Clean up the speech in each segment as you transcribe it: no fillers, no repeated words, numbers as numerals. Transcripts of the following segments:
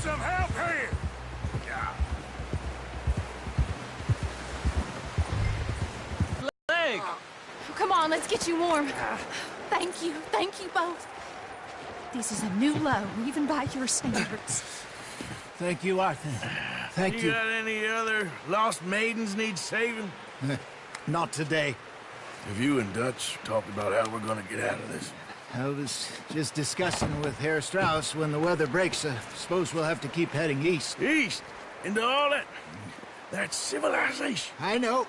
some help here! Leg! Come on, let's get you warm. Thank you both. This is a new low, even by your standards. Thank you, Arthur. Thank you. You got any other lost maidens need saving? Not today. Have you and Dutch talked about how we're gonna get out of this? I was just discussing with Herr Strauss when the weather breaks. I suppose we'll have to keep heading east. East? Into all that... That's civilization. I know.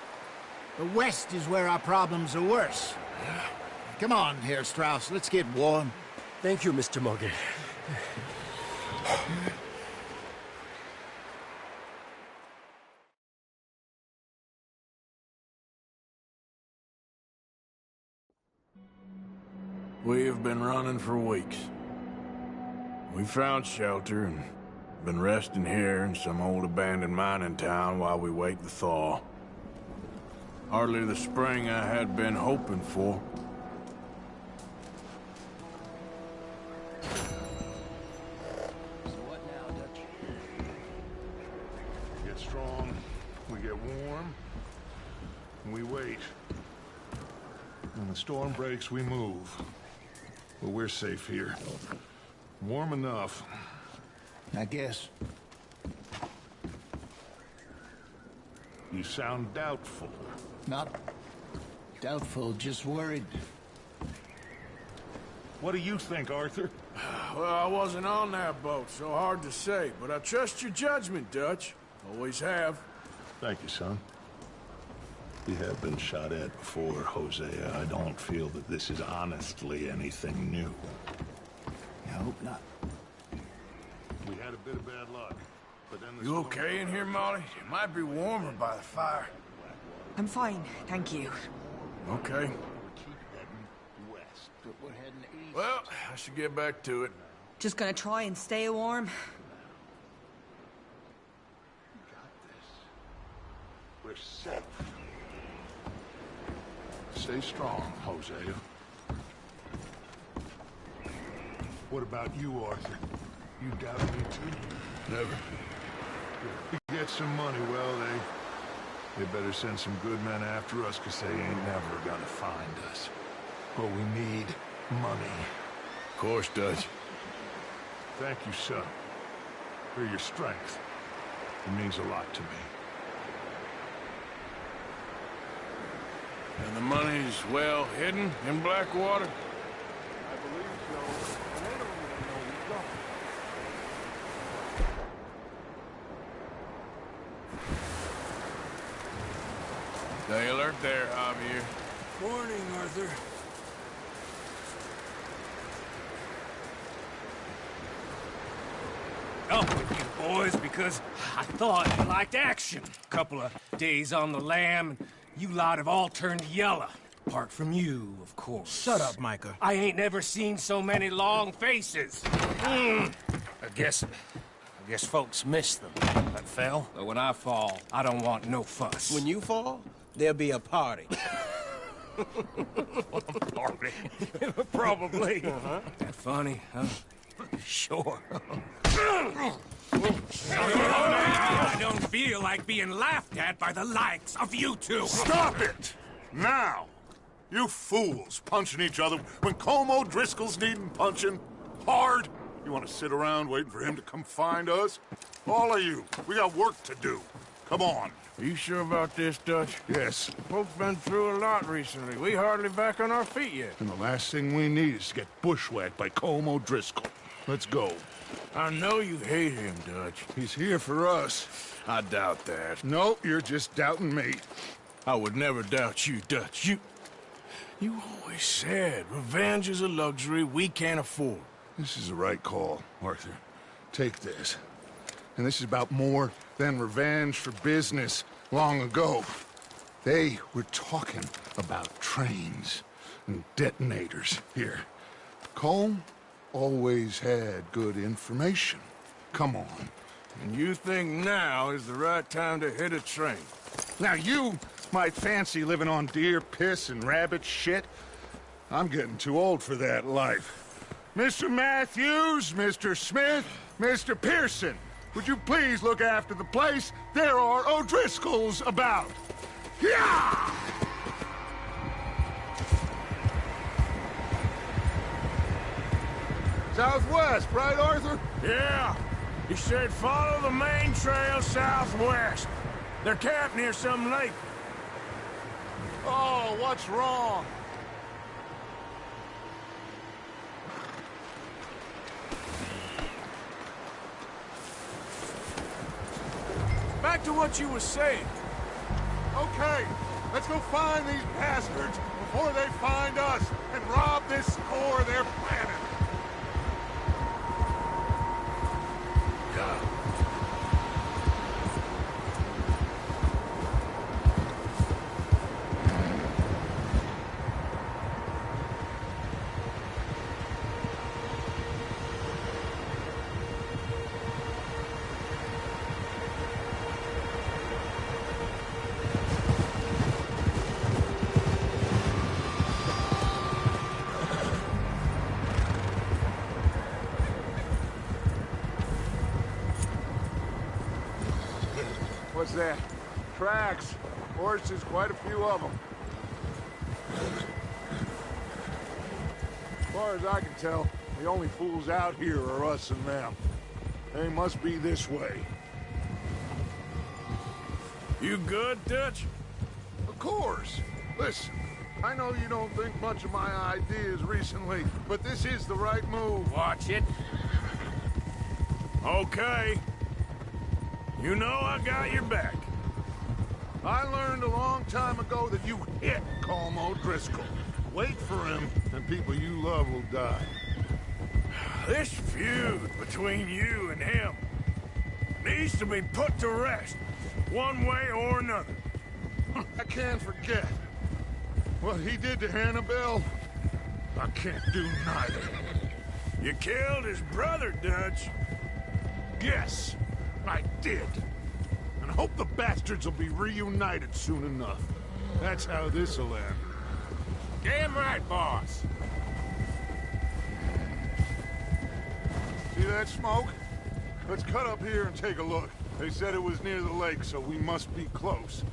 The west is where our problems are worse. Come on, Herr Strauss, let's get warm. Thank you, Mr. Morgan. We have been running for weeks. We found shelter and been resting here in some old abandoned mining town while we wait the thaw. Hardly the spring I had been hoping for. So what now, Dutch? We get strong, we get warm, and we wait. When the storm breaks, we move. But we're safe here. Warm enough. I guess. You sound doubtful. Not doubtful, just worried. What do you think, Arthur? Well, I wasn't on that boat, so hard to say. But I trust your judgment, Dutch. Always have. Thank you, son. We have been shot at before, Hosea. I don't feel that this is honestly anything new. I hope not. We had a bit of bad luck, but then the You okay in here, Molly? It might be warmer by the fire. I'm fine, thank you. Okay. keep heading west. But we're heading east. Well, I should get back to it. Just gonna try and stay warm. Got this. We're safe. Stay strong, Hosea. What about you, Arthur? You doubt me too? Never. We get some money, well, they better send some good men after us, because they ain't never gonna find us. But we need money. Of course, Dutch. Thank you, son, for your strength. It means a lot to me. And the money's well hidden in Blackwater? I believe so. And they don't even know we've got it. Stay alert there, Javier. Morning, Arthur. Up with you boys because I thought you liked action. Couple of days on the lam, and you lot have all turned yellow. Apart from you, of course. Shut up, Micah. I ain't never seen so many long faces. I guess folks miss them. That fell. But when I fall, I don't want no fuss. When you fall, there'll be a party. Party. Probably. That funny, huh? Sure. I don't feel like being laughed at by the likes of you two. Stop it! Now! You fools punching each other when Como Driscoll's needing punching. Hard! You want to sit around waiting for him to come find us? All of you, we got work to do. Come on. Are you sure about this, Dutch? Yes. Folks been through a lot recently. We hardly back on our feet yet. And the last thing we need is to get bushwhacked by Como Driscoll. Let's go. I know you hate him, Dutch. He's here for us. I doubt that. No, you're just doubting me. I would never doubt you, Dutch. You always said revenge is a luxury we can't afford. This is the right call, Arthur. Take this. And this is about more than revenge for business long ago. They were talking about trains and detonators here. Colm always had good information. Come on. And you think now is the right time to hit a train? Now you might fancy living on deer piss and rabbit shit. I'm getting too old for that life. Mr. Matthews, Mr. Smith, Mr. Pearson, would you please look after the place? There are O'Driscolls about. Yeah! Southwest, right, Arthur? Yeah. He said follow the main trail southwest. They're camped near some lake. Oh, what's wrong? Back to what you were saying. Okay, let's go find these bastards before they find us and rob this score they're planning. What's that? Tracks. Horses, quite a few of them. As far as I can tell, the only fools out here are us and them. They must be this way. You good, Dutch? Of course. Listen, I know you don't think much of my ideas recently, but this is the right move. Watch it. Okay. You know I got your back. I learned a long time ago that you hit Colm O'Driscoll. Wait for him, and people you love will die. This feud between you and him needs to be put to rest, one way or another. I can't forget what he did to Annabelle. I can't do neither. You killed his brother, Dutch. Yes, I did. And I hope the bastards will be reunited soon enough. That's how this'll end. Damn right, boss. See that smoke? Let's cut up here and take a look. They said it was near the lake, so we must be close.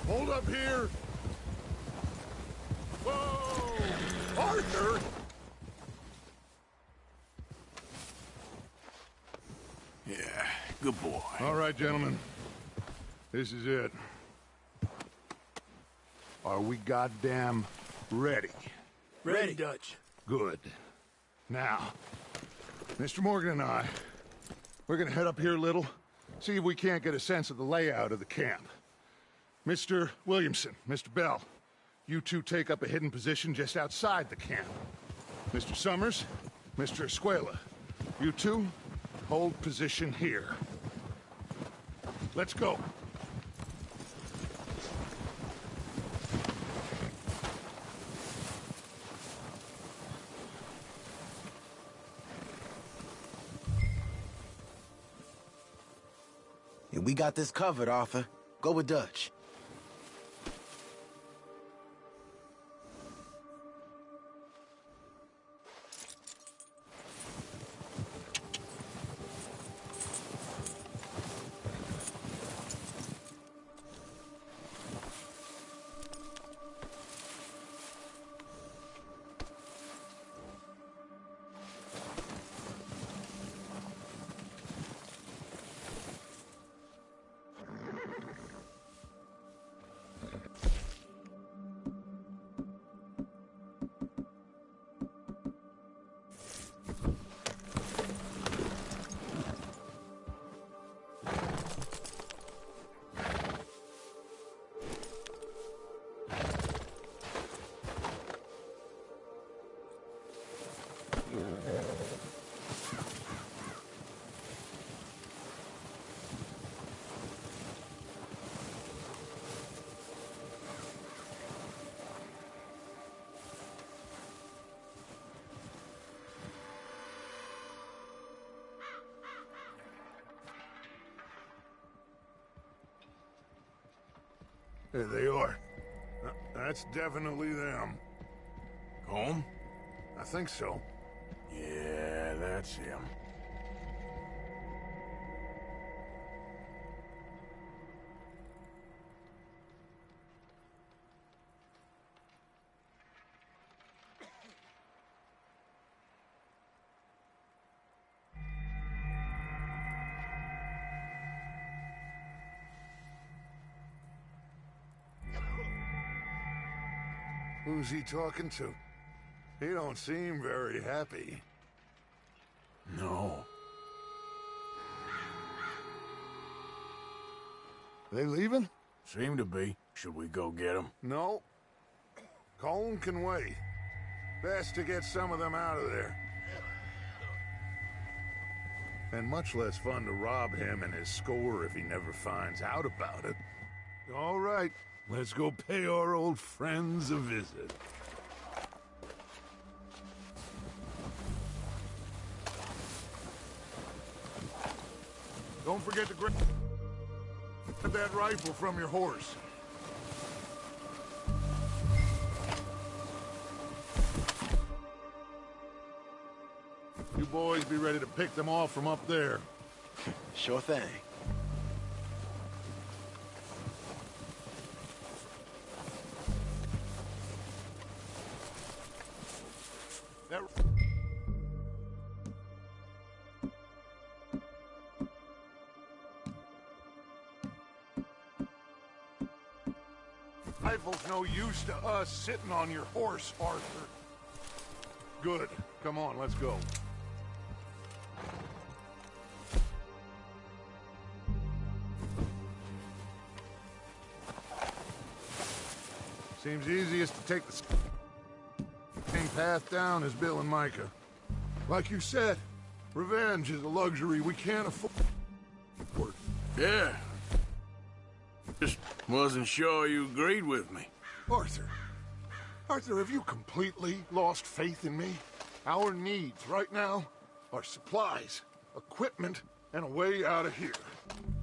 Hold up here! Whoa! Arthur! Yeah, good boy. All right, gentlemen. This is it. Are we goddamn ready? Ready, Dutch. Good. Now, Mr. Morgan and I, we're gonna head up here a little, see if we can't get a sense of the layout of the camp. Mr. Williamson, Mr. Bell, you two take up a hidden position just outside the camp. Mr. Summers, Mr. Escuela, you two hold position here. Let's go. Yeah, we got this covered, Arthur. Go with Dutch. There they are. That's definitely them. Home? I think so. Yeah, that's him. Who's he talking to? He don't seem very happy. No. They leaving? Seem to be. Should we go get them? No. Colin can wait. Best to get some of them out of there. And much less fun to rob him and his score if he never finds out about it. All right, let's go pay our old friends a visit. Don't forget to grab that rifle from your horse. You boys be ready to pick them off from up there. Sure thing. That... Rifle's no use to us sitting on your horse, Arthur. Good. Come on, let's go. Seems easiest to take the same path down as Bill and Micah. Like you said, revenge is a luxury we can't afford. Yeah. Just wasn't sure you agreed with me. Arthur. Arthur, have you completely lost faith in me? Our needs right now are supplies, equipment, and a way out of here.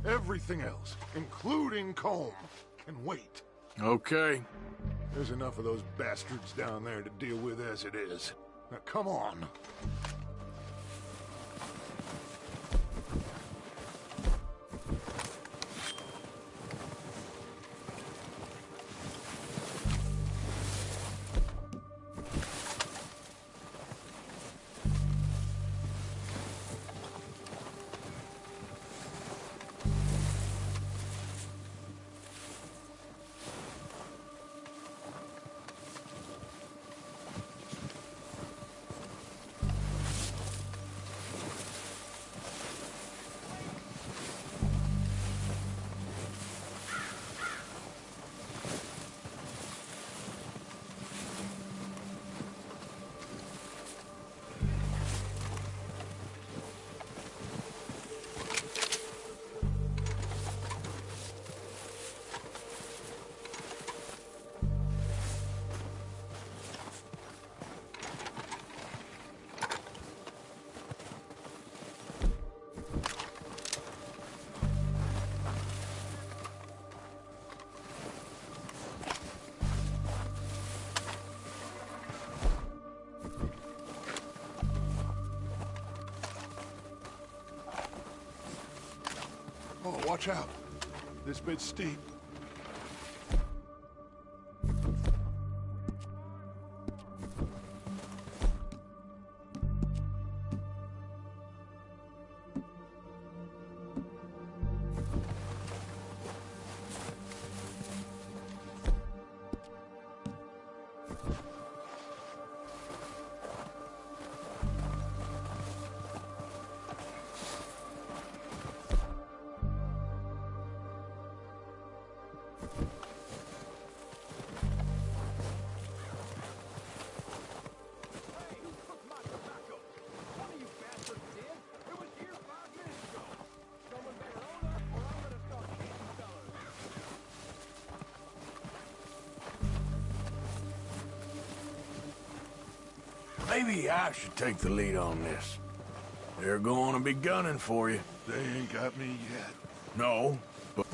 Everything else, including Colm, can wait. Okay. There's enough of those bastards down there to deal with as it is. Now, come on. Oh, watch out. This bit's steep. Maybe I should take the lead on this. They're going to be gunning for you. They ain't got me yet. No, but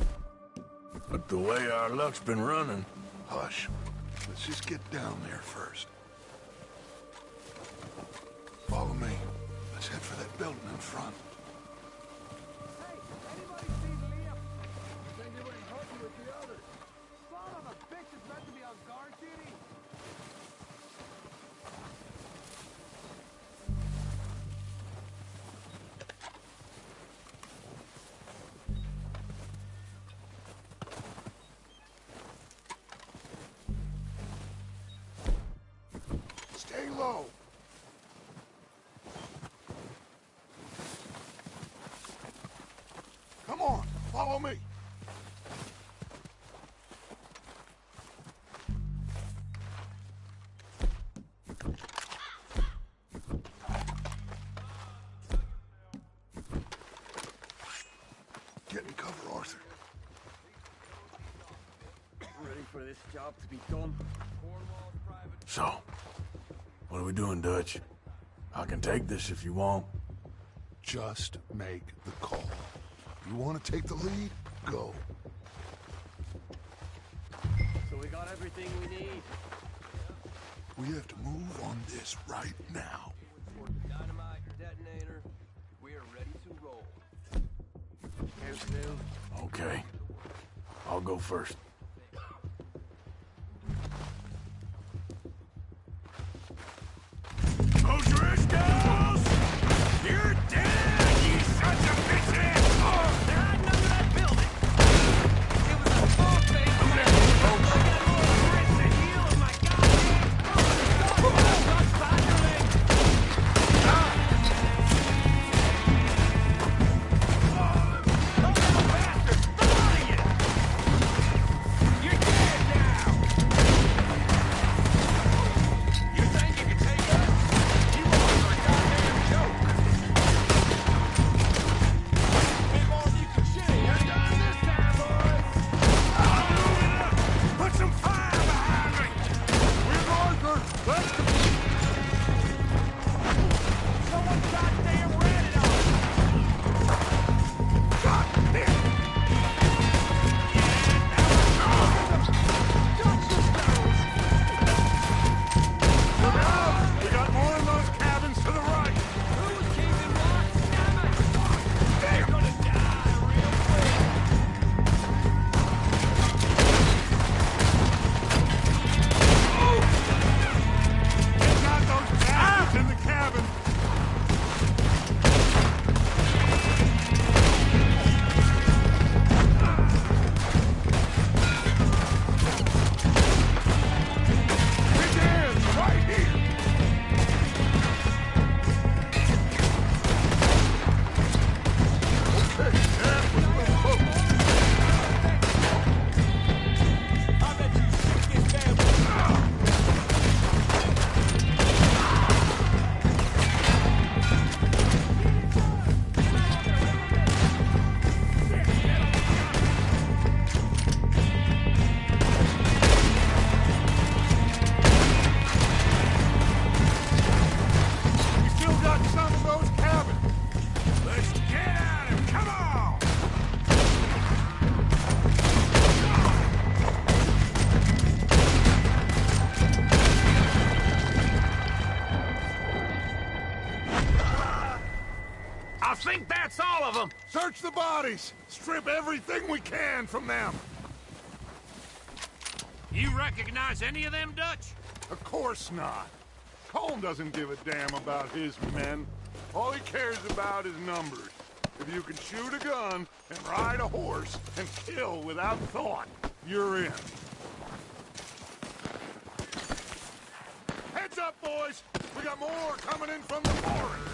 But the way our luck's been running... Hush. Let's just get down there first. Follow me. Let's head for that building in front. Hey, anybody see Liam? Then you ain't hurting with the others. Son of a bitch is meant to be on guard duty. Stay low. Come on, follow me. Get in cover, Arthur. Ready for this job to be done? So, what are we doing, Dutch? I can take this if you want. Just make the call. You want to take the lead? Go. So we got everything we need. We have to move on this right now. Dynamite detonator. We are ready to roll. Here's new. Okay. I'll go first. Close your ears, girls! You're dead, you sons of bitches! Oh, They're hiding under that building. It was a small thing. I got more grits to heal in my goddamn You're dead now! You think you can take us? You boys are a goddamn joke! Ain't more than you can chew. You're done this time, boys! Move it up! Put some fire behind me! We're Arthur! Let's go! Someone goddamn ran it off! God damn! Look out! We got more in those cabins to the right. Who's keeping watch? Damn it! They're gonna die real quick! They got those cabins in the cabin. Big hands right here. Okay, that was a little close. I bet you shoot this bad boy. We still got some of those cabins. let's get at him! Come on! I think that's all of them! Search the bodies. Strip everything we can from them. You recognize any of them, Dutch? Of course not. Colm doesn't give a damn about his men. All he cares about is numbers. If you can shoot a gun and ride a horse and kill without thought, you're in. Heads up, boys! We got more coming in from the forest!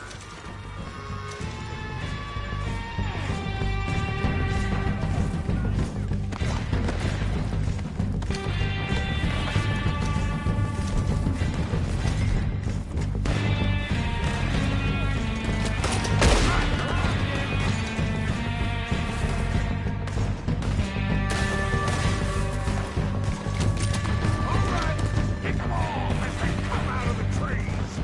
Kick them all as they come out of the trees!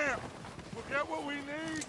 camp. We'll get what we need.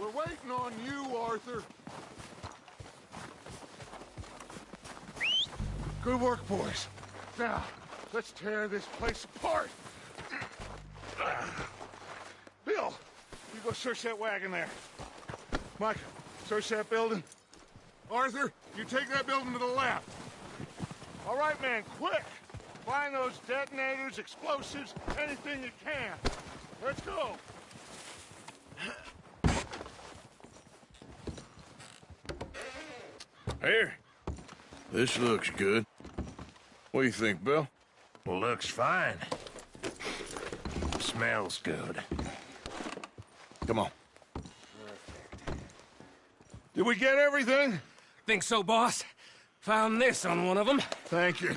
We're waiting on you, Arthur. Good work, boys. Now, let's tear this place apart. Bill, you go search that wagon there. Mike, search that building. Arthur, you take that building to the left. All right, man, quick. Find those detonators, explosives, anything you can. Let's go. Here. This looks good. What do you think, Bill? Looks fine. Smells good. Come on. Did we get everything? Think so, boss? Found this on one of them. Thank you.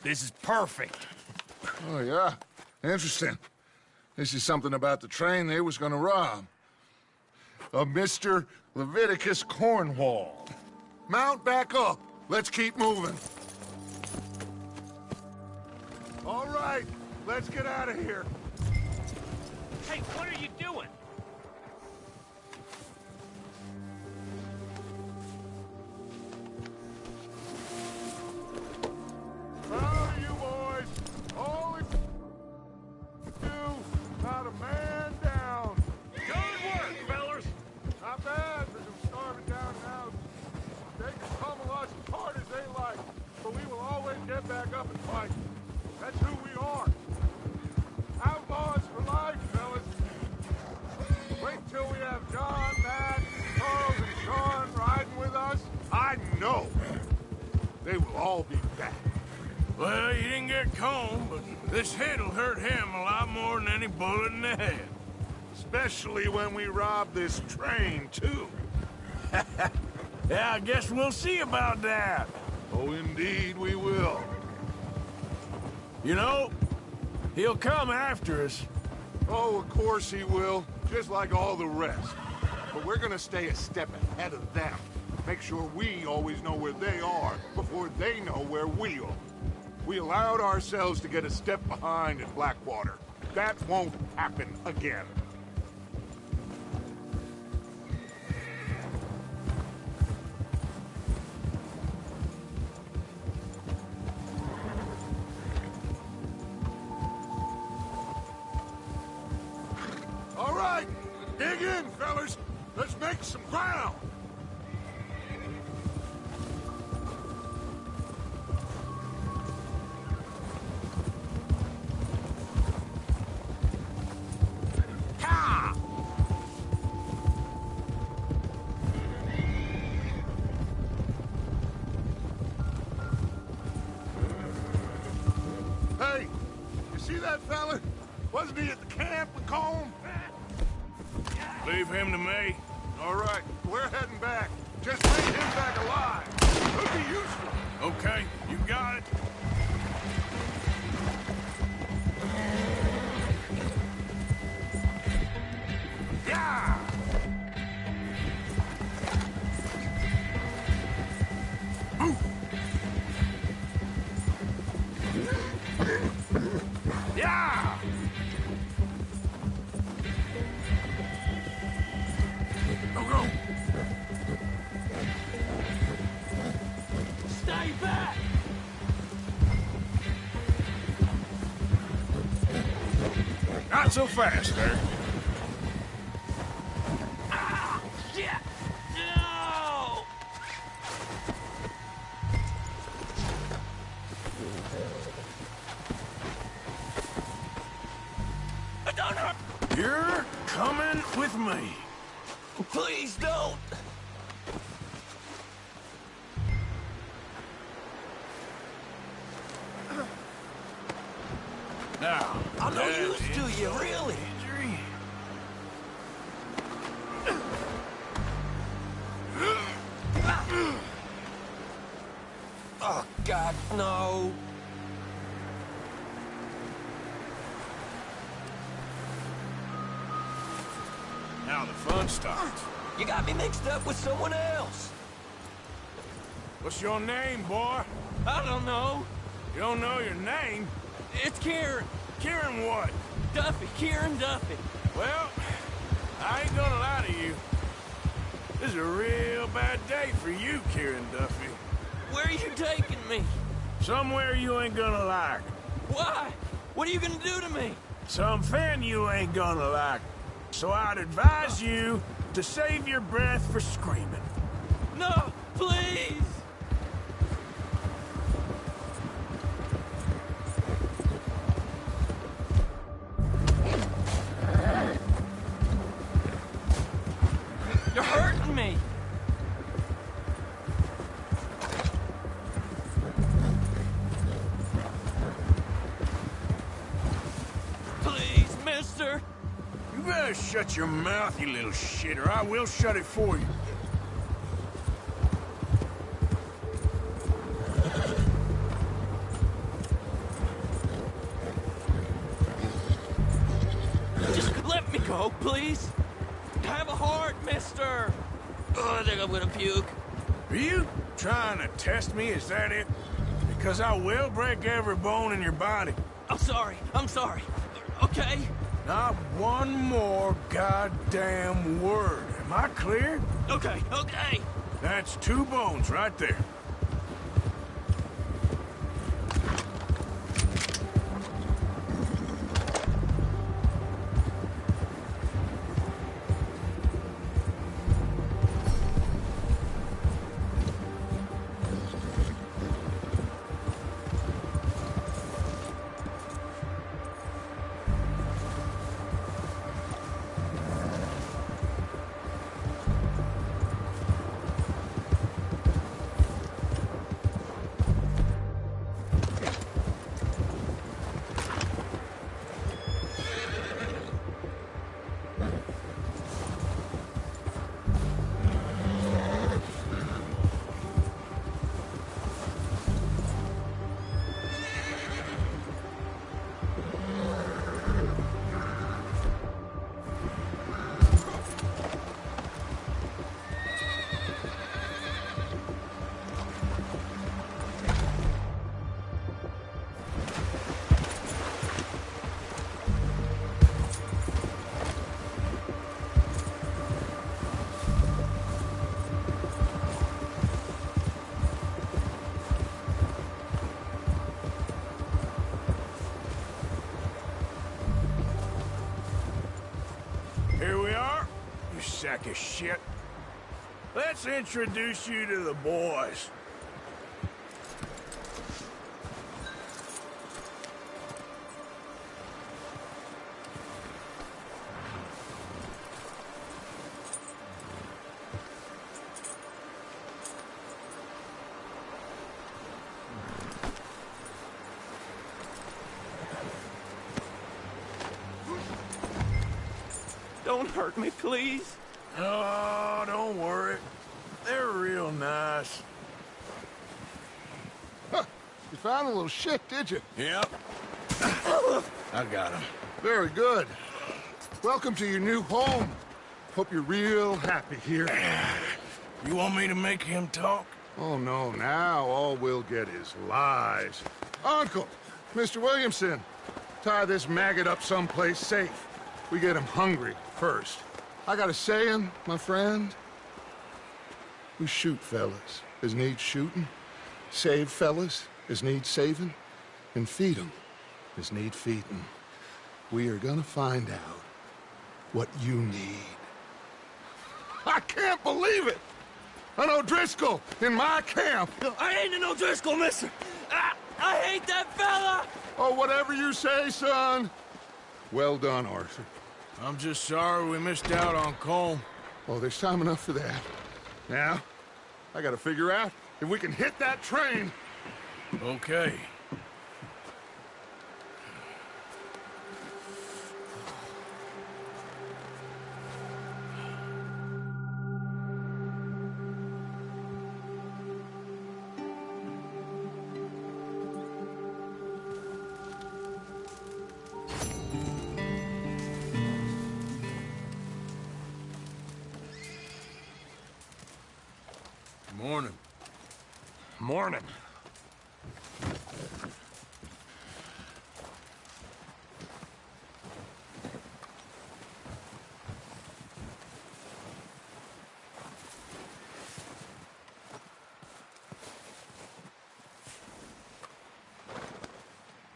This is perfect. Oh, yeah? Interesting. This is something about the train they was gonna rob. A Mr. Leviticus Cornwall. Mount back up. Let's keep moving. All right, let's get out of here. Hey, what are you doing? Proud of you boys. All of you, not a man down. Good work, fellas. Not bad for them starving down house. They can pummel us as hard as they like, but we will always get back up and fight. That's who we are. Outlaws for life, fellas. Wait till we have John, Matt, Charles, and Sean riding with us. I know they will all be back. Well, you didn't get Combe, but this hit'll hurt him a lot more than any bullet in the head. Especially when we rob this train, too. Yeah, I guess we'll see about that. Oh, indeed we will. You know, he'll come after us. Oh, of course he will, just like all the rest. But we're gonna stay a step ahead of them. Make sure we always know where they are before they know where we are. We allowed ourselves to get a step behind in Blackwater. That won't happen again. on, fellas. Let's make some ground. Ha! Hey, you see that fella? Wasn't he at the camp with Colm? Leave him to me. All right, we're heading back. Just bring him back alive. Could be useful. Okay, you got it. Yeah! Yeah! Go, go! Stay back! Not so fast, there. Ah! Shit! No! Don't hurt! You're coming with me. Please don't! Now, I'm no use to you, really. Injury. Oh, God, no. Now the fun starts. You got me mixed up with someone else. What's your name, boy? I don't know. You don't know your name? It's Kieran. Kieran what? Duffy. Kieran Duffy. Well, I ain't gonna lie to you. This is a real bad day for you, Kieran Duffy. Where are you taking me? Somewhere you ain't gonna like. Why? What are you gonna do to me? Something you ain't gonna like. So I'd advise you to save your breath for screaming. No, please! You're hurting me! Please, mister! You better shut your mouth, you little shit, or I will shut it for you. Just let me go, please! Have a heart, mister! Oh, I think I'm gonna puke. Are you trying to test me, is that it? Because I will break every bone in your body. I'm sorry, okay? Not one more goddamn word. Am I clear? Okay. That's 2 bones right there. sack of shit. Let's introduce you to the boys. Don't hurt me, please. Oh, don't worry. They're real nice. Huh. You found a little shit, did you? Yep. I got him. Very good. Welcome to your new home. Hope you're real happy here. You want me to make him talk? Oh, no, now all we'll get is lies. Uncle, Mr. Williamson, tie this maggot up someplace safe. We get him hungry first. I got a saying, my friend. We shoot fellas as need shooting, save fellas as need saving, and feed 'em as need feeding. We are gonna find out what you need. I can't believe it! An O'Driscoll in my camp! I ain't an O'Driscoll, mister! I hate that fella! Oh, whatever you say, son. Well done, Arthur. I'm just sorry we missed out on Colm. Oh, there's time enough for that. Now, I gotta figure out if we can hit that train. Okay. Morning. Morning.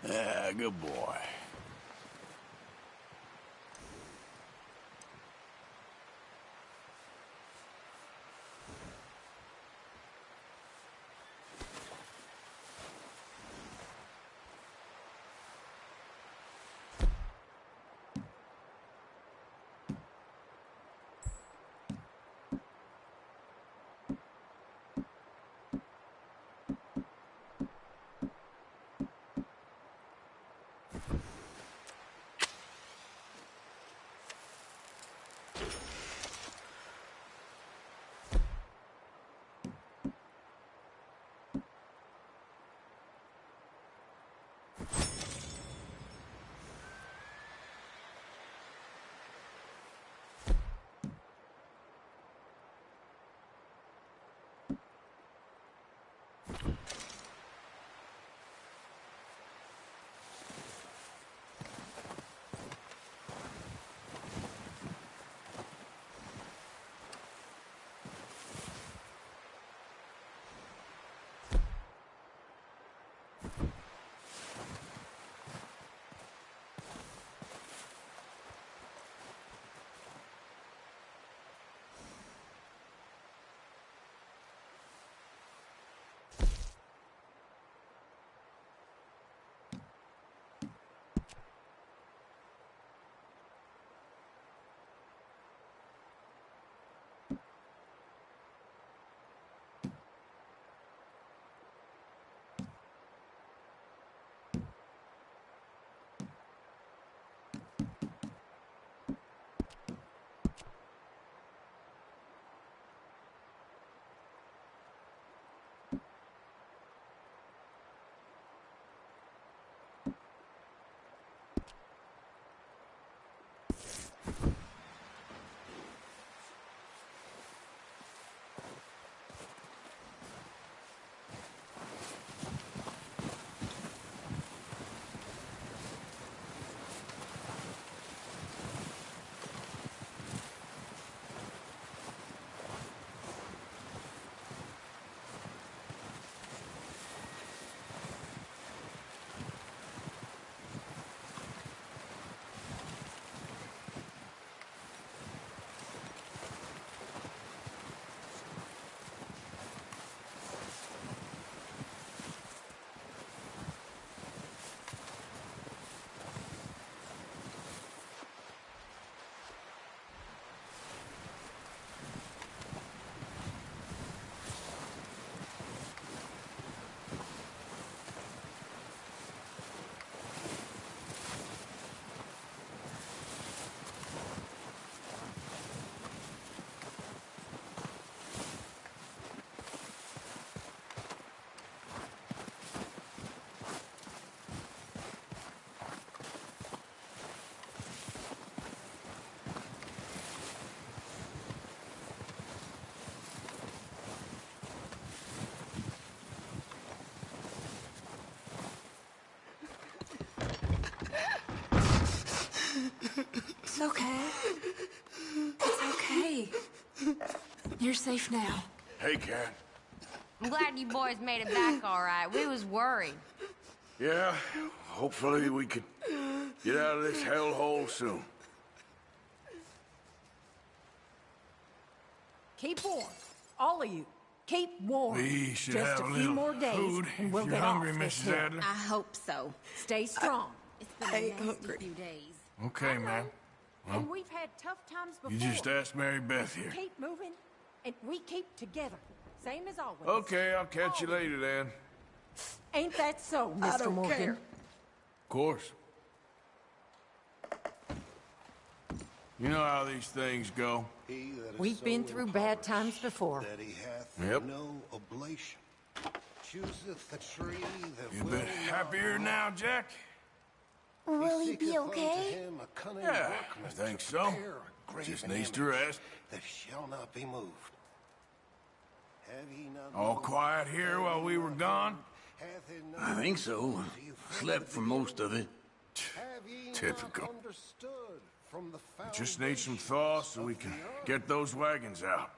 Yeah, good boy. okay. It's okay. You're safe now. Hey, Cat. I'm glad you boys made it back all right. We was worried. Yeah, hopefully we could get out of this hellhole soon. Keep warm. All of you. Keep warm. We should Just have a a few little more days, food and we'll if you're get hungry, off this Mrs. hill. Adler. I hope so. Stay strong. It's been a nasty few days. Okay, man. Well, And we've had tough times before. you just asked Mary Beth here. Keep moving, and we keep together. Same as always. Okay, I'll catch you later then. Ain't that so, Mr. Morgan? Of course. You know how these things go. We've been through bad times before. That he hath Yep. no oblation. Chooseth the tree that You a will bit happier not now, Jack? Will he be seeketh unto okay? him a cunning Yeah, workman I think to so. prepare a graven Just needs to image rest. that shall not be moved. Have ye not All known? quiet here while we were gone? Hath it not I think so. Slept for most of it. Have ye not Typical. understood from the Just need some thaw so we can get those wagons out.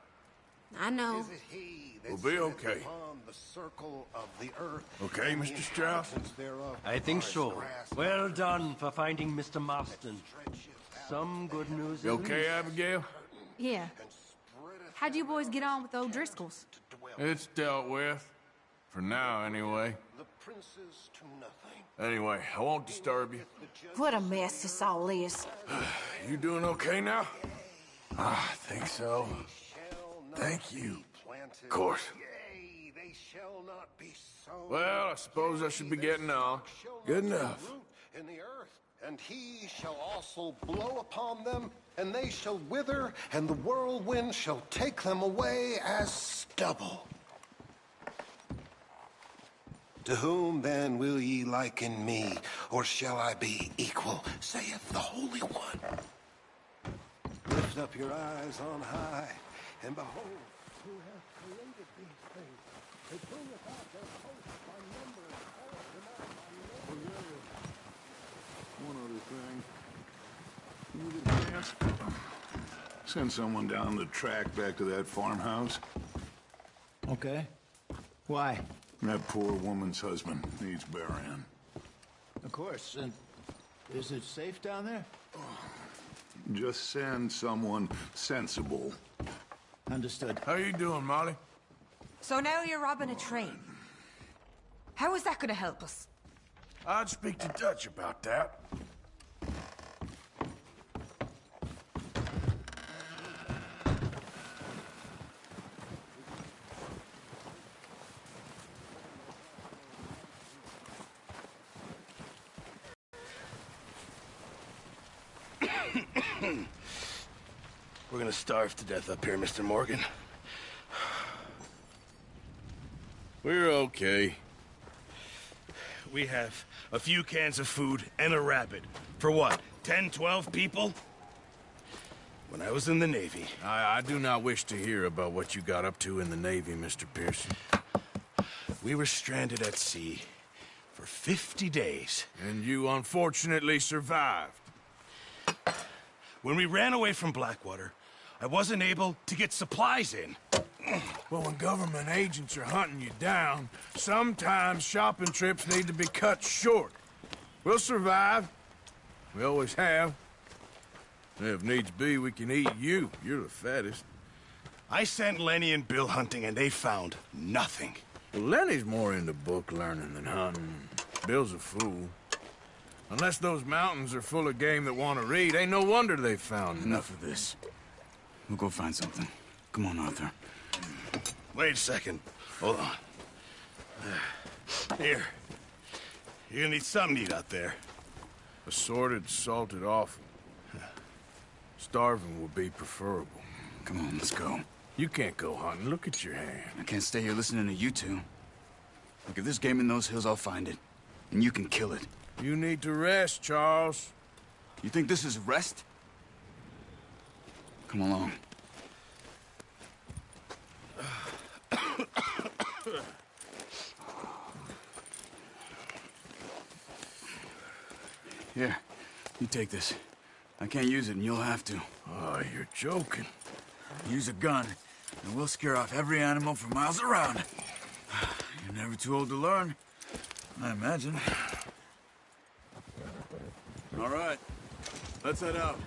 I know. Is it he that We'll be sitteth okay. upon the circle of the earth, Okay, and the Mr. Strauss? inhabitants thereof I think are as so. grass Well done for finding Mr. Marston. stretcheth out Some good news You at okay, least. Abigail? Yeah. and spreadeth How'd you boys get on with the O'Driscolls? to dwell. It's dealt with. For now, anyway. The princes to nothing. Anyway, I won't disturb you. What a mess this all is. You doing okay now? I think so. Shall not Thank you. be planted. Of course. Yea, they shall not be sown. Well, I suppose I should be getting on. Shall not Good take enough. root in the earth, and he shall also blow upon them, and they shall wither, and the whirlwind shall take them away as stubble. To whom then will ye liken me, or shall I be equal, saith the Holy One? Lift up your eyes on high, and behold, who hath created these things, who bringeth out their hosts by number, and calleth them out by One other thing. Can you get a chance? Send someone down the track back to that farmhouse. Okay. Why? That poor woman's husband needs burying. Of course. And is it safe down there? Just send someone sensible. Understood. How you doing, Molly? So now you're robbing a train. How is that gonna help us? I'd speak to Dutch about that. We're gonna starve to death up here, Mr. Morgan. We're okay. We have a few cans of food and a rabbit. For what, 10, 12 people? When I was in the Navy... I do not wish to hear about what you got up to in the Navy, Mr. Pearson. We were stranded at sea for 50 days. And you unfortunately survived. When we ran away from Blackwater, I wasn't able to get supplies in. Well, when government agents are hunting you down, sometimes shopping trips need to be cut short. We'll survive. We always have. And if needs be, we can eat you. You're the fattest. I sent Lenny and Bill hunting, and they found nothing. Well, Lenny's more into book learning than hunting. Bill's a fool. Unless those mountains are full of game that want to read, ain't no wonder they found Enough of this. We'll go find something. Come on, Arthur. Wait a second. Hold on. Here. You're gonna need something to eat out there. Assorted, salted offal. Starving would be preferable. Come on, let's go. You can't go hunting. Look at your hand. I can't stay here listening to you two. Look, if there's game in those hills, I'll find it. And you can kill it. You need to rest, Charles. You think this is rest? Come along. Here, you take this. I can't use it, and you'll have to. Oh, you're joking. Use a gun, and we'll scare off every animal for miles around. You're never too old to learn, I imagine. All right, let's head out.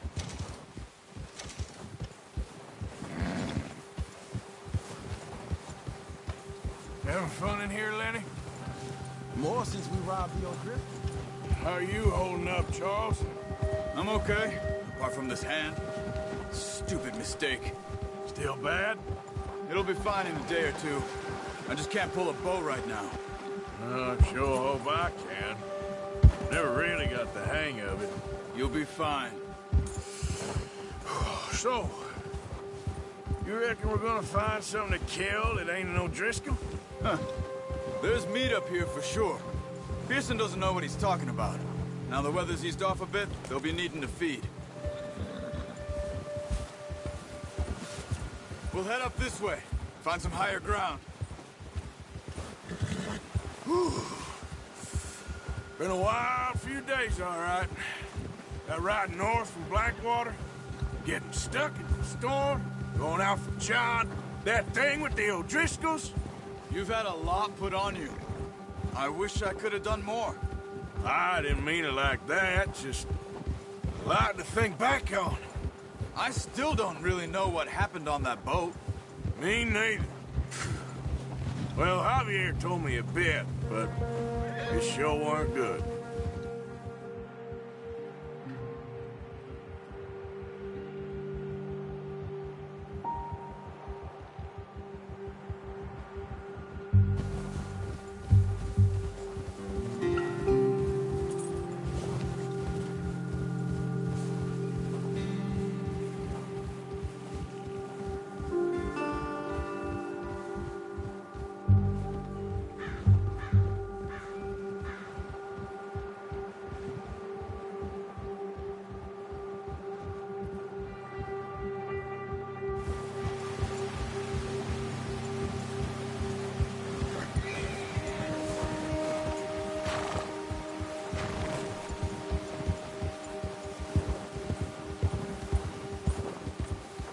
Having fun in here, Lenny? More since we robbed the old drift. How are you holding up, Charles? I'm okay, apart from this hand. Stupid mistake. Still bad? It'll be fine in a day or two. I just can't pull a bow right now. I sure hope I can. Never really got the hang of it. You'll be fine. So, you reckon we're gonna find something to kill that ain't no Driscoll? Huh. There's meat up here for sure. Pearson doesn't know what he's talking about. Now the weather's eased off a bit, they'll be needing to feed. We'll head up this way. Find some higher ground. Whew. Been a wild few days, all right. That ride north from Blackwater, getting stuck in the storm, going out for John, that thing with the O'Driscolls. You've had a lot put on you. I wish I could have done more. I didn't mean it like that, just a lot to think back on. I still don't really know what happened on that boat. Me neither. Well, Javier told me a bit, but it sure weren't good.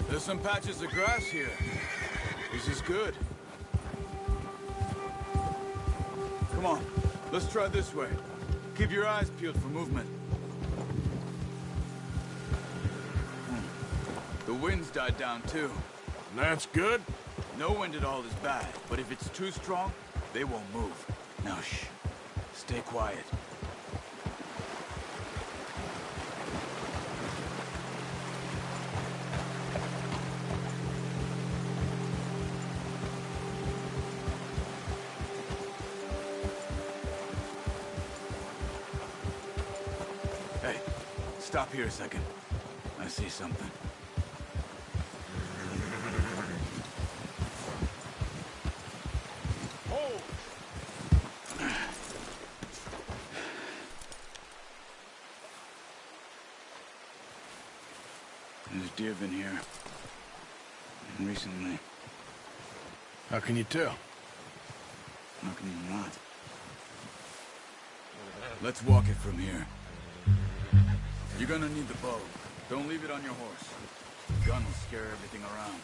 There's some patches of grass here. This is good. Come on, let's try this way. Keep your eyes peeled for movement. The wind's died down too. That's good? No wind at all is bad, but if it's too strong, they won't move. Now shh, stay quiet. Hey, stop here a second. I see something. There's deer been here. And recently. How can you tell? How can you not? Let's walk it from here. You're gonna need the bow. Don't leave it on your horse. The gun will scare everything around.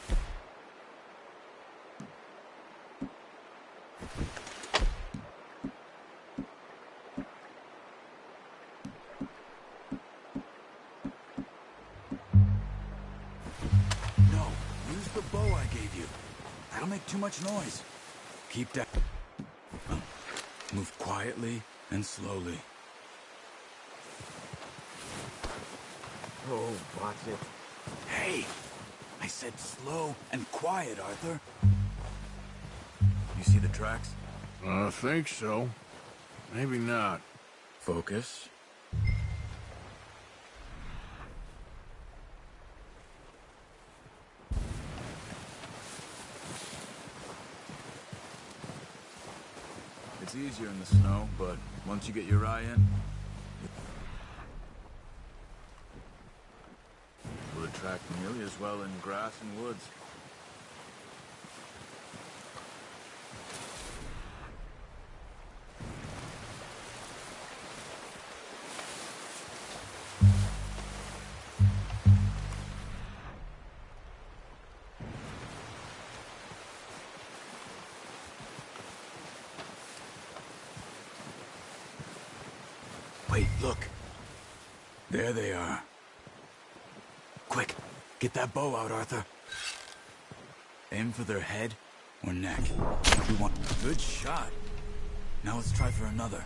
No, use the bow I gave you. That'll make too much noise. Keep that. Move quietly and slowly. Oh, watch it. Hey! I said slow and quiet, Arthur. You see the tracks? I think so. Maybe not. Focus. It's easier in the snow, but once you get your eye in, will attract nearly as well in grass and woods. Look. There they are. Quick, get that bow out, Arthur. Aim for their head or neck. We want... Good shot. Now let's try for another.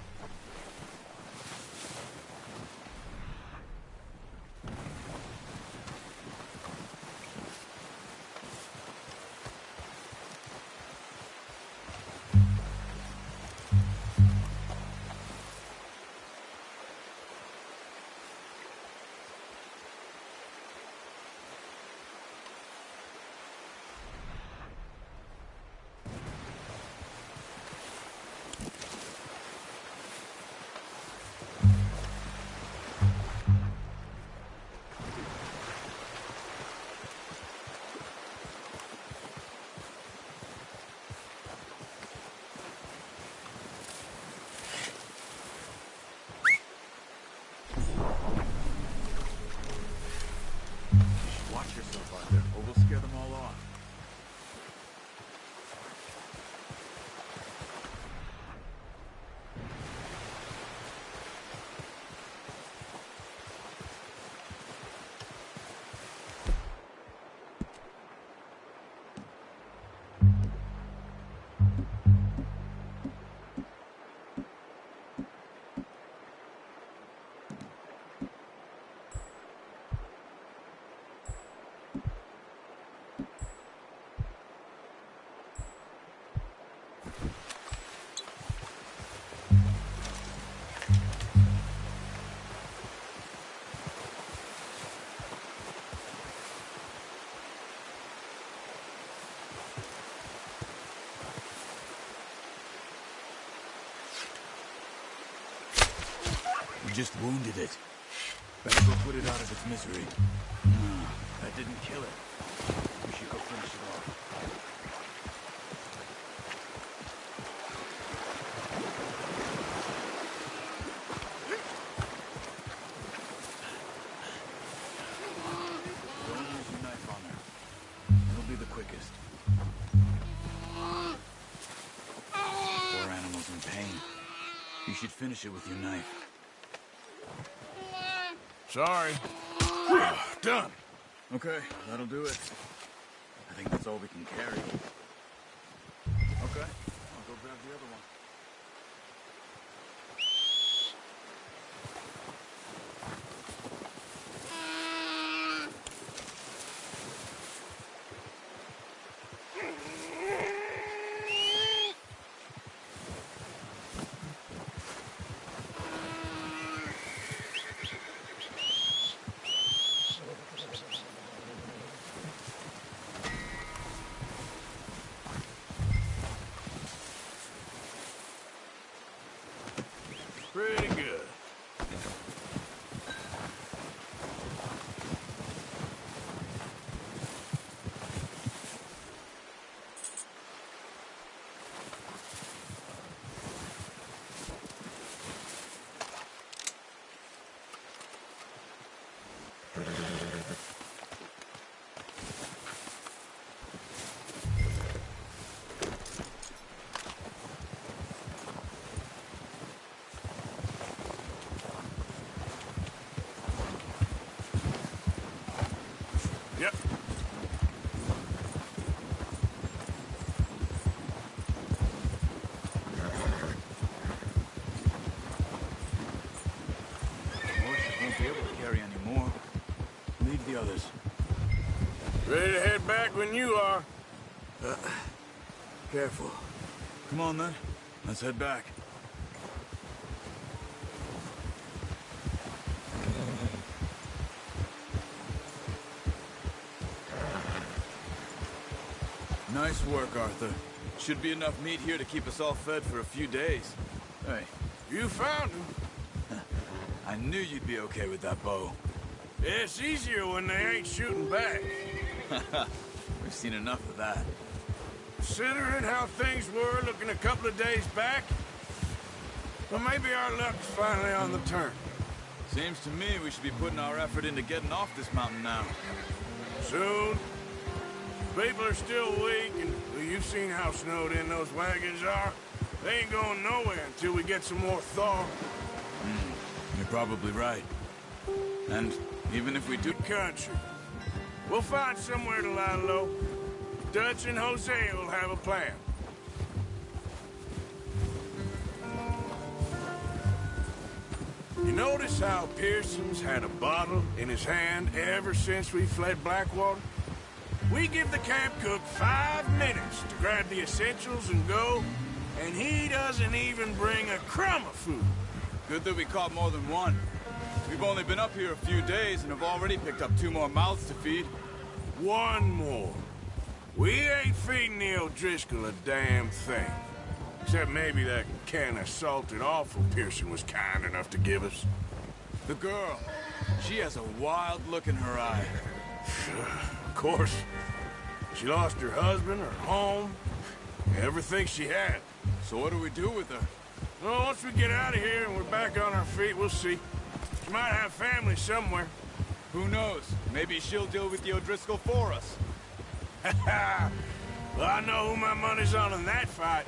Watch yourself out there, or we'll scare them all off. You just wounded it. Better go put it out of its misery. No, that didn't kill it. We should go finish it off. Don't use your knife on her. It'll be the quickest. Poor animal's in pain. You should finish it with your knife. Sorry. Done. Okay, that'll do it. I think that's all we can carry. Okay, I'll go grab the other one. Pretty good. Yep. Horses won't be able to carry any more. Leave the others. Ready to head back when you are. Careful. Come on, then. Let's head back. Nice work, Arthur. Should be enough meat here to keep us all fed for a few days. Hey. You found him. I knew you'd be okay with that bow. It's easier when they ain't shooting back. We've seen enough of that. Considering how things were looking a couple of days back, well, maybe our luck's finally on the turn. Seems to me we should be putting our effort into getting off this mountain now. Soon. People are still weak, and well, you've seen how snowed in those wagons are. They ain't going nowhere until we get some more thaw. You're probably right. And even if we do... Country. We'll find somewhere to lie low. Dutch and Hosea will have a plan. You notice how Pearson's had a bottle in his hand ever since we fled Blackwater? We give the camp cook 5 minutes to grab the essentials and go, and he doesn't even bring a crumb of food. Good that we caught more than one. We've only been up here a few days and have already picked up 2 more mouths to feed. 1 more. We ain't feeding the O'Driscoll a damn thing. Except maybe that can of salted offal Pearson was kind enough to give us. The girl, she has a wild look in her eye. Of course. She lost her husband, her home, everything she had. So what do we do with her? Well, once we get out of here and we're back on our feet, we'll see. She might have family somewhere. Who knows? Maybe she'll deal with the O'Driscoll for us. Well, I know who my money's on in that fight.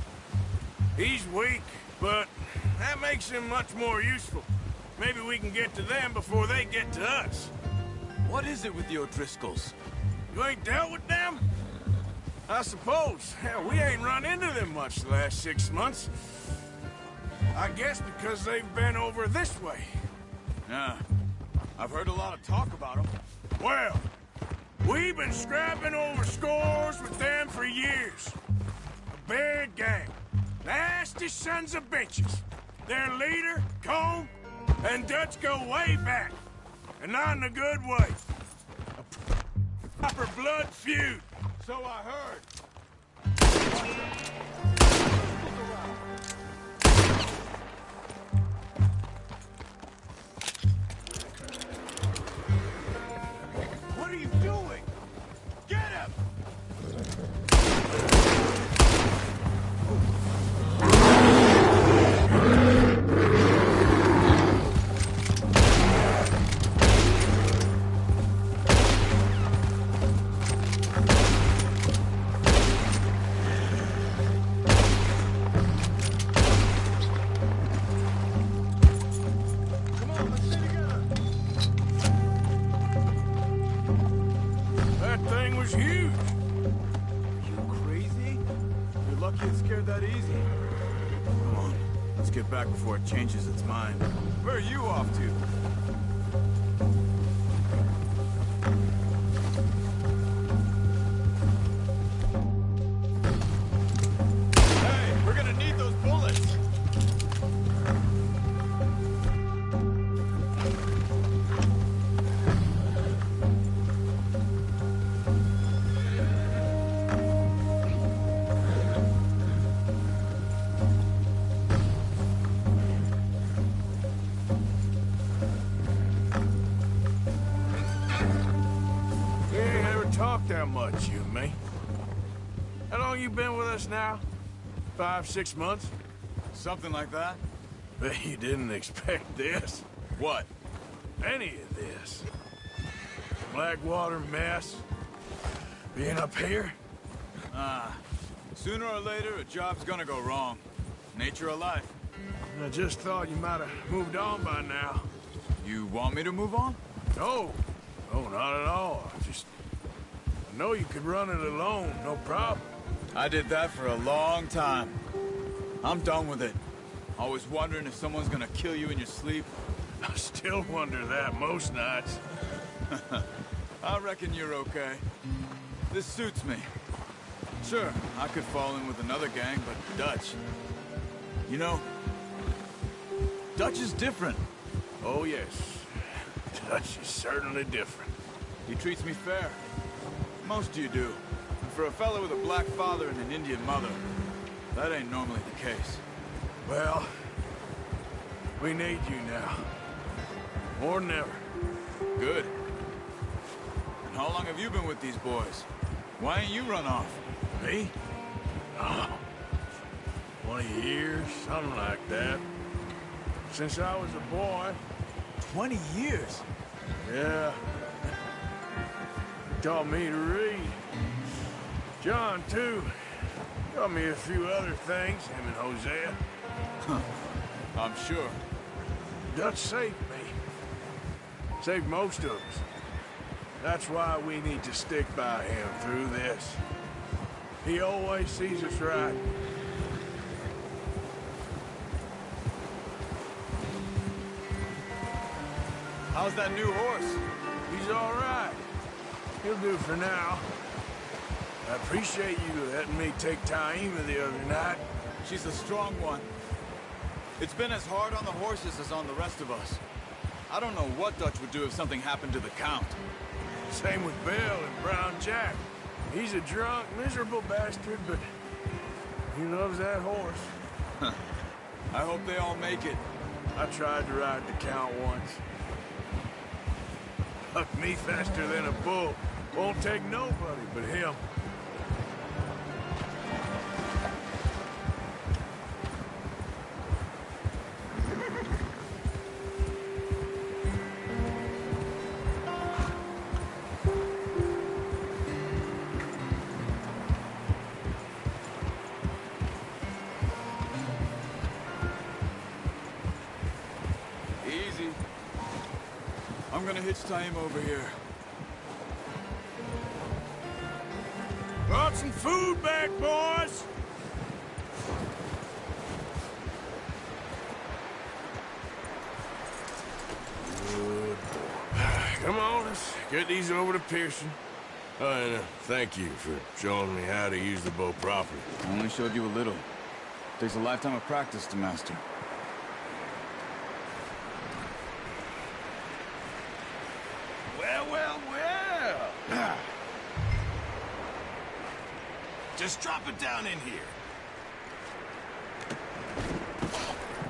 He's weak, but that makes him much more useful. Maybe we can get to them before they get to us. What is it with the O'Driscolls? You ain't dealt with them? I suppose. Hell, we ain't run into them much the last 6 months. I guess because they've been over this way. Yeah. I've heard a lot of talk about them. Well, we've been scrapping over scores with them for years. A big gang. Nasty sons of bitches. Their leader, Cone, and Dutch go way back. And not in a good way. A proper blood feud. So I heard. What are you doing? Get him! Back before it changes its mind. Where are you off to? Hey, we're gonna need those bullets! That much, you and me. How long you been with us now? 5, 6 months? Something like that. Bet you didn't expect this. What? Any of this. Blackwater mess. Being up here? Sooner or later, a job's gonna go wrong. Nature of life. I just thought you might have moved on by now. You want me to move on? No. No, not at all. I know you could run it alone, no problem. I did that for a long time. I'm done with it. Always wondering if someone's gonna kill you in your sleep. I still wonder that most nights. I reckon you're okay. This suits me. Sure, I could fall in with another gang, but Dutch... You know, Dutch is different. Oh, yes. Dutch is certainly different. He treats me fair. Most of you do. And for a fellow with a black father and an Indian mother, that ain't normally the case. Well, we need you now. More than ever. Good. And how long have you been with these boys? Why ain't you run off? Me? Oh, 20 years, something like that. Since I was a boy. 20 years? Yeah. Taught me to read. John, too. Taught me a few other things, him and Hosea. Huh. I'm sure. Dutch safe, Saved most of us. That's why we need to stick by him through this. He always sees us right. How's that new horse? He's all right. He'll do for now. I appreciate you letting me take Taima the other night. She's a strong one. It's been as hard on the horses as on the rest of us. I don't know what Dutch would do if something happened to the Count. Same with Bill and Brown Jack. He's a drunk, miserable bastard, but he loves that horse. I hope they all make it. I tried to ride the Count once. Hucked me faster than a bull. Won't take nobody but him. Easy. I'm gonna hitch Taima over here. Brought some food back, boys! Good boy. Come on, let's get these over to Pearson. Oh, and thank you for showing me how to use the bow properly. I only showed you a little. Takes a lifetime of practice to master. Well. Just drop it down in here.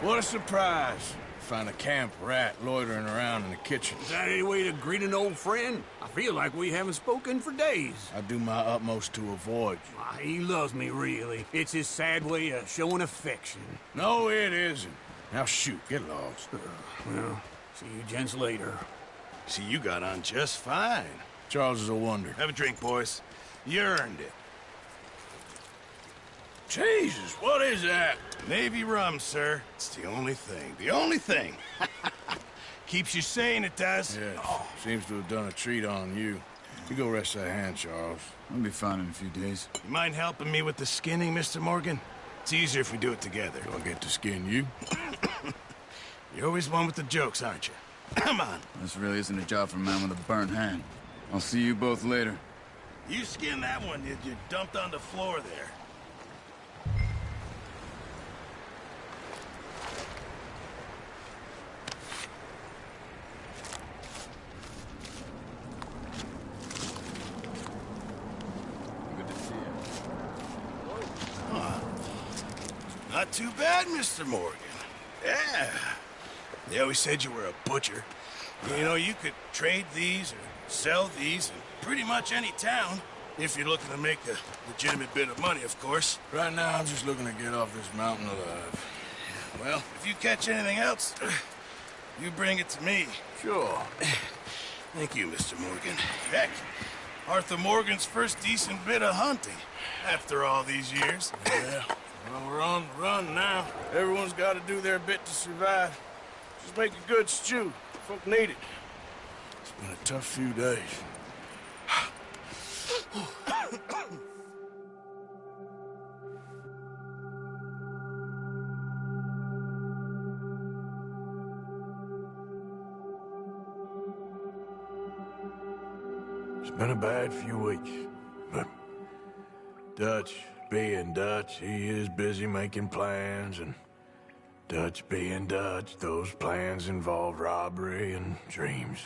What a surprise. Find a camp rat loitering around in the kitchen. Is that any way to greet an old friend? I feel like we haven't spoken for days. I do my utmost to avoid you. Why, he loves me, really. It's his sad way of showing affection. No, it isn't. Now shoot, get lost. Well, see you gents later. See, you got on just fine. Charles is a wonder. Have a drink, boys. You earned it. Jesus, what is that? Navy rum, sir. It's the only thing. The only thing. Keeps you sane, it does. Yeah, seems to have done a treat on you. You go rest that hand, Charles. I'll be fine in a few days. You mind helping me with the skinning, Mr. Morgan? It's easier if we do it together. Do I get to skin you? You're always one with the jokes, aren't you? Come on. This really isn't a job for a man with a burnt hand. I'll see you both later. You skinned that one, did you? Dumped on the floor there. Good to see you. Not too bad, Mr. Morgan. Yeah. They always said you were a butcher. You know, you could trade these or sell these in pretty much any town. If you're looking to make a legitimate bit of money, of course. Right now, I'm just looking to get off this mountain alive. Well, if you catch anything else, you bring it to me. Sure. Thank you, Mr. Morgan. Heck, Arthur Morgan's first decent bit of hunting after all these years. Yeah. Well, we're on the run now. Everyone's got to do their bit to survive. Just make a good stew. Folk need it. It's been a tough few days. It's been a bad few weeks, but Dutch being Dutch, he is busy making plans, and Dutch being Dutch, those plans involve robbery and dreams.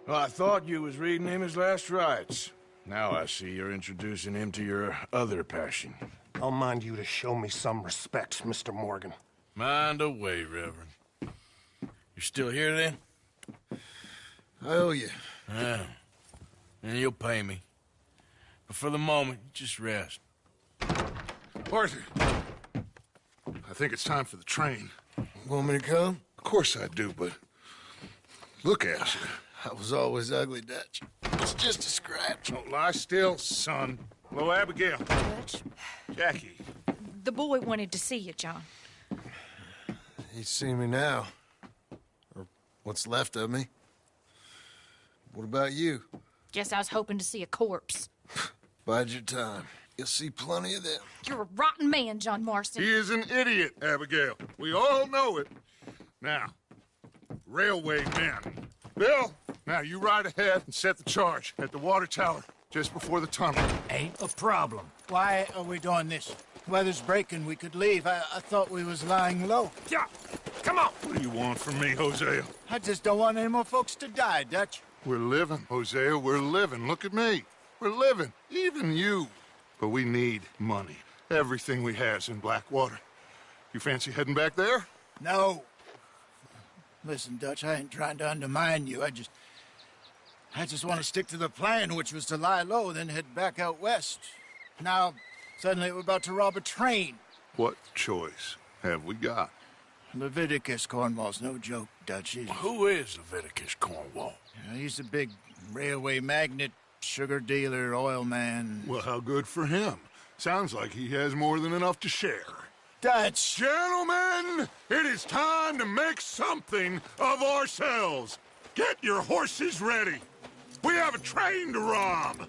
Well, I thought you was reading him his last rites. Now I see you're introducing him to your other passion. I'll mind you to show me some respect, Mr. Morgan. Mind away, Reverend. You still here, then? I owe you. Yeah. And you'll pay me. But for the moment, just rest. Arthur, I think it's time for the train. Want me to come? Of course I do, but look at you. I was always ugly, Dutch. It's just a scratch. Don't lie still, son. Hello, Abigail. Dutch, Jackie. the boy wanted to see you, John. You see me now. Or what's left of me. What about you? Guess I was hoping to see a corpse. Bide your time. You'll see plenty of them. You're a rotten man, John Marston. He is an idiot, Abigail. We all know it. Now, railway men. Bill, now you ride ahead and set the charge at the water tower just before the tunnel. Ain't a problem. Why are we doing this? Weather's breaking. We could leave. I thought we was lying low. Yeah, come on. What do you want from me, Hosea? I just don't want any more folks to die, Dutch. We're living, Hosea. We're living. Look at me. We're living. Even you. But we need money. Everything we has in Blackwater. You fancy heading back there? No. Listen, Dutch, I ain't trying to undermine you. I just want to stick to the plan, which was to lie low, then head back out west. Now, suddenly we're about to rob a train. What choice have we got? Leviticus Cornwall's no joke, Dutch. Who is Leviticus Cornwall? He's a big railway magnate, sugar dealer, oil man. Well, how good for him. Sounds like he has more than enough to share. Dutch! Gentlemen, it is time to make something of ourselves. Get your horses ready. We have a train to rob.